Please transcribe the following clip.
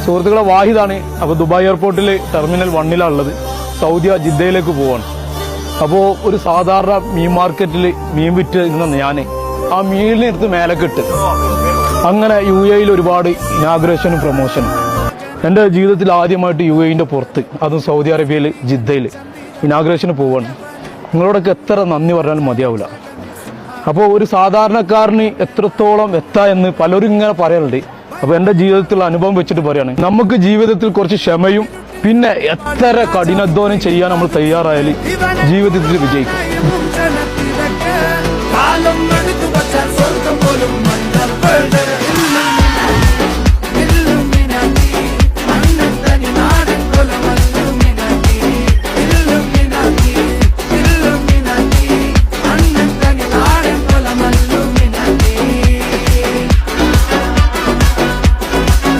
സുഹൃത്തുക്കളെ വാഹിദാണ്. അപ്പോൾ ദുബായ് എയർപോർട്ടിൽ ടെർമിനൽ 1 ഉള്ളത്. സൗദി ജിദ്ദയിലേക്ക് പോവാണ്. അപ്പോൾ ഒരു സാധാരണ മീൻ മാർക്കറ്റിൽ മീൻ വിറ്റ് ഇരുന്ന ഞാൻ ആ മീനിനെടുത്ത് മേലൊക്കെ ഇട്ട് അങ്ങനെ UAE ഒരുപാട് ഇനാഗ്രേഷനും പ്രൊമോഷനും. എൻ്റെ ജീവിതത്തിൽ ആദ്യമായിട്ട് UAE പുറത്ത്, അതും സൗദി അറേബ്യയിൽ ജിദ്ദയിൽ ഇനാഗ്രേഷന് പോവാണ്. നിങ്ങളോടൊക്കെ എത്ര നന്ദി പറഞ്ഞാലും മതിയാവില്ല. അപ്പോൾ ഒരു സാധാരണക്കാരന് എത്രത്തോളം എന്ന് പലരും ഇങ്ങനെ പറയാറുണ്ട്. അപ്പോൾ എൻ്റെ ജീവിതത്തിലുള്ള അനുഭവം വെച്ചിട്ട് പറയാണ്, നമുക്ക് ജീവിതത്തിൽ കുറച്ച് ക്ഷമയും പിന്നെ എത്ര കഠിനാധ്വാനം ചെയ്യാൻ നമ്മൾ തയ്യാറായാൽ ജീവിതത്തിൽ വിജയിക്കും.